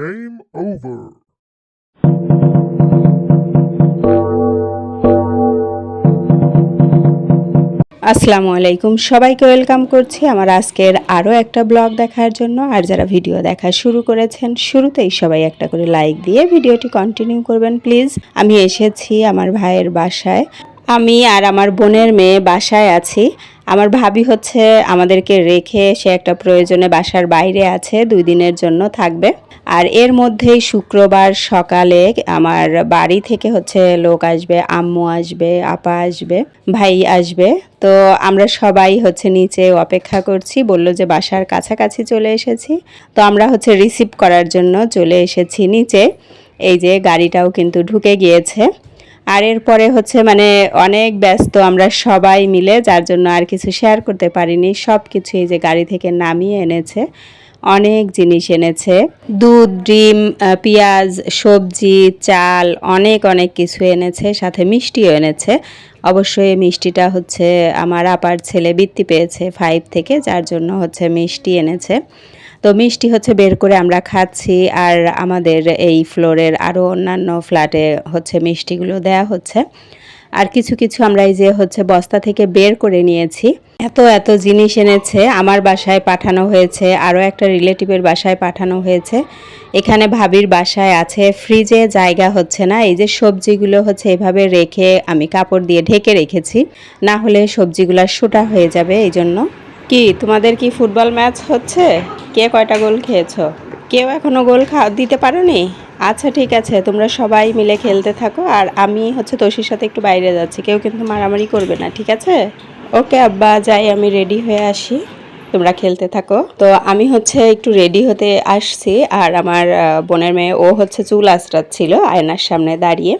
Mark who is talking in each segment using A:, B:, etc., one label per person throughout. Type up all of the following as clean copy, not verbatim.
A: Game over.
B: আসসালামু আলাইকুম, সবাইকে ওয়েলকাম করছি আমার আজকের আরও একটা ব্লগ দেখার জন্য। আর যারা ভিডিও দেখা শুরু করেছেন, শুরুতেই সবাই একটা করে লাইক দিয়ে ভিডিওটি কন্টিনিউ করবেন প্লিজ। আমি এসেছি আমার ভাইয়ের বাসায়। আমি আর আমার বোনের মেয়ে বাসায় আছি। আমার ভাবি হচ্ছে আমাদেরকে রেখে সে একটা প্রয়োজনে বাসার বাইরে আছে, 2 দিনের জন্য থাকবে। আর এর মধ্যেই শুক্রবার সকালে আমার বাড়ি থেকে হচ্ছে লোক আসবে, আম্মু আসবে, আপা আসবে, ভাই আসবে। তো আমরা সবাই হচ্ছে নিচে অপেক্ষা করছি, বলল যে বাসার কাছাকাছি চলে এসেছি। তো আমরা হচ্ছে রিসিভ করার জন্য চলে এসেছি নিচে। এই যে গাড়িটাও কিন্তু ঢুকে গিয়েছে। আর এরপরে হচ্ছে মানে অনেক ব্যস্ত আমরা সবাই মিলে, যার জন্য আর কিছু শেয়ার করতে পারিনি। সব কিছু এই যে গাড়ি থেকে নামিয়ে এনেছে, অনেক জিনিস এনেছে, দুধ, ডিম, পেঁয়াজ, সবজি, চাল, অনেক অনেক কিছু এনেছে, সাথে মিষ্টিও এনেছে। অবশ্যই মিষ্টিটা হচ্ছে আমার আপার ছেলে বৃত্তি পেয়েছে 5 থেকে, যার জন্য হচ্ছে মিষ্টি এনেছে। তো মিষ্টি হচ্ছে বের করে আমরা খাচ্ছি। আর আমাদের এই ফ্লোরের আরও অন্যান্য ফ্ল্যাটে হচ্ছে মিষ্টিগুলো দেয়া হচ্ছে। আর কিছু কিছু আমরা এই যে হচ্ছে বস্তা থেকে বের করে নিয়েছি। এত এত জিনিস এনেছে। আমার বাসায় পাঠানো হয়েছে, আরও একটা রিলেটিভের বাসায় পাঠানো হয়েছে। এখানে ভাবির বাসায় আছে, ফ্রিজে জায়গা হচ্ছে না। এই যে সবজিগুলো হচ্ছে এভাবে রেখে আমি কাপড় দিয়ে ঢেকে রেখেছি, না হলে সবজিগুলো শুটা হয়ে যাবে। এই জন্য কি তোমাদের কি ফুটবল ম্যাচ হচ্ছে? কে কয়টা গোল খেয়েছো? কেউ এখনও গোল দিতে পারোনি? আচ্ছা ঠিক আছে, তোমরা সবাই মিলে খেলতে থাকো। আর আমি হচ্ছে তোষির সাথে একটু বাইরে যাচ্ছি, কেউ কিন্তু মারামারি করবে না, ঠিক আছে? ওকে আব্বা, যাই, আমি রেডি হয়ে আসি, তোমরা খেলতে থাকো। তো আমি হচ্ছে একটু রেডি হতে আসছি। আর আমার বোনের মেয়ে ও হচ্ছে চুল আঁচড়াচ্ছিল আয়নার সামনে দাঁড়িয়ে।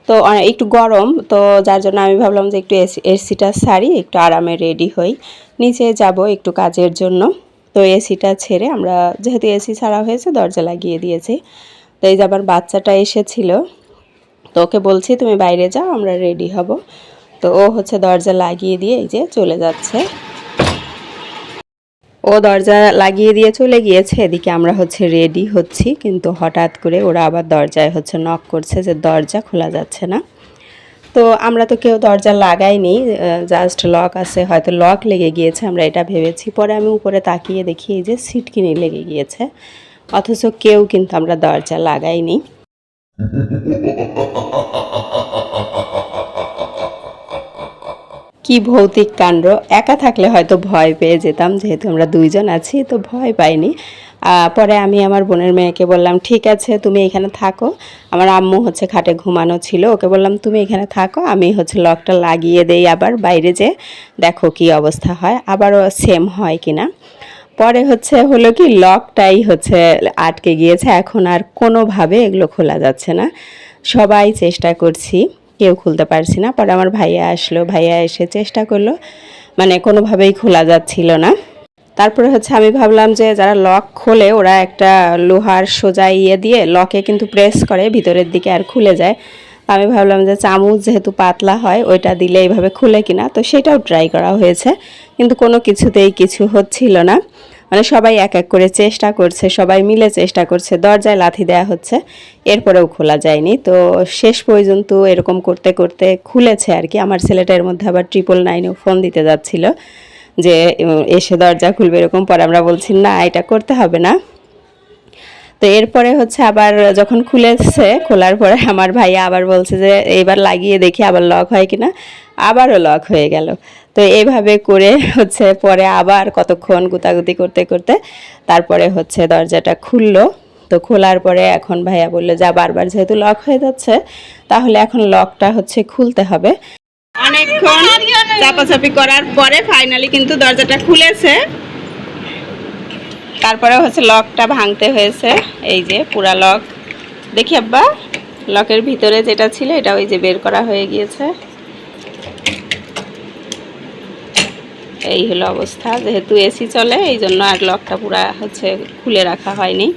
B: তো একটু গরম, তো যার জন্য আমি ভাবলাম যে একটু এসিটা ছাড়ি, একটু আরামে রেডি হই, নিচে যাব একটু কাজের জন্য। তো এসিটা ছেড়ে আমরা, যেহেতু এসি ছাড়া হয়েছে, দরজা লাগিয়ে দিয়েছি। তো এই যে আবার বাচ্চাটা এসেছিল, তো ওকে বলছি তুমি বাইরে যাও, আমরা রেডি হব। তো ও হচ্ছে দরজা লাগিয়ে দিয়ে এই যে চলে যাচ্ছে। ও দরজা লাগিয়ে দিয়ে চলে গিয়েছে, এদিকে আমরা হচ্ছে রেডি হচ্ছি। কিন্তু হঠাৎ করে ওরা আবার দরজায় হচ্ছে নক করছে যে দরজা খোলা যাচ্ছে না। তো আমরা তো কেউ দরজা লাগাইনি, জাস্ট লক আছে, হয়তো লক লেগে গিয়েছে আমরা এটা ভেবেছি। পরে আমি উপরে তাকিয়ে দেখি এই যে সিটকিনি লেগে গিয়েছে, অথচ কেউ কিন্তু আমরা দরজা লাগাইনি। কি ভৌতিক কাণ্ড! একা থাকলে হয়তো ভয় পেয়ে যেতাম, যেহেতু আমরা 2 জন আছি তো ভয় পাইনি। পরে আমি আমার বোনের মেয়েকে বললাম ঠিক আছে তুমি এখানে থাকো। আমার আম্মু হচ্ছে খাটে ঘুমানো ছিল, ওকে বললাম তুমি এখানে থাকো, আমি হচ্ছে লকটা লাগিয়ে দেই, আবার বাইরে যে দেখো কি অবস্থা হয়, আবারও সেম হয় কিনা। পরে হচ্ছে হলো কি, লকটাই হচ্ছে আটকে গিয়েছে, এখন আর কোনোভাবে এগুলো খোলা যাচ্ছে না। সবাই চেষ্টা করছি, কেউ খুলতে পারছি না। পরে আমার ভাইয়া আসলো, ভাইয়া এসে চেষ্টা করলো, মানে কোনোভাবেই খোলা যাচ্ছিল না। তারপরে হচ্ছে আমি ভাবলাম যে যারা লক খোলে ওরা একটা লোহার সোজা ইয়ে দিয়ে লকে কিন্তু প্রেস করে ভিতরের দিকে আর খুলে যায়। আমি ভাবলাম যে চামচ যেহেতু পাতলা হয় ওইটা দিলে এইভাবে খুলে কিনা, তো সেটাও ট্রাই করা হয়েছে, কিন্তু কোনো কিছুতেই কিছু হচ্ছিল না। মানে সবাই এক এক করে চেষ্টা করছে, সবাই মিলে চেষ্টা করছে, দরজায় লাথি দেওয়া হচ্ছে, এরপরেও খোলা যায়নি। তো শেষ পর্যন্ত এরকম করতে করতে খুলেছে আর কি। আমার ছেলেটা এর মধ্যে আবার 999-এও ফোন দিতে যাচ্ছিল যে এসে দরজা খুলবে এরকম। পরে আমরা বলছি না, এটা করতে হবে না। তো এরপরে হচ্ছে আবার যখন খুলেছে, খোলার পরে আমার ভাইয়া আবার বলছে যে এইবার লাগিয়ে দেখি আবার লক হয় কিনা, আবারও লক হয়ে গেল। তো এইভাবে করে হচ্ছে পরে আবার কতক্ষণ গুতাগুতি করতে করতে তারপরে হচ্ছে দরজাটা খুললো। তো খোলার পরে এখন ভাইয়া বললো যা, বারবার যেহেতু লক হয়ে যাচ্ছে তাহলে এখন লকটা হচ্ছে খুলতে হবে। অনেকক্ষণ চাপাচাপি করার পরে ফাইনালি কিন্তু দরজাটা খুলেছে। তারপরে হচ্ছে লকটা ভাঙতে হয়েছে, এই যে পুরা লক। দেখি আব্বা, লকের ভিতরে যেটা ছিল এটা ওই যে বের করা হয়ে গিয়েছে। এই হলো অবস্থা, যেহেতু এসি চলে এই জন্য আর লকটা পুরা হচ্ছে খুলে রাখা হয়নি।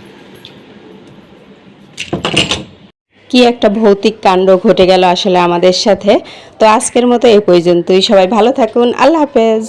B: কি একটা ভৌতিক কাণ্ড ঘটে গেল আসলে আমাদের সাথে। তো আজকের মতো এই পর্যন্তই, সবাই ভালো থাকুন, আল্লাহ হাফেজ।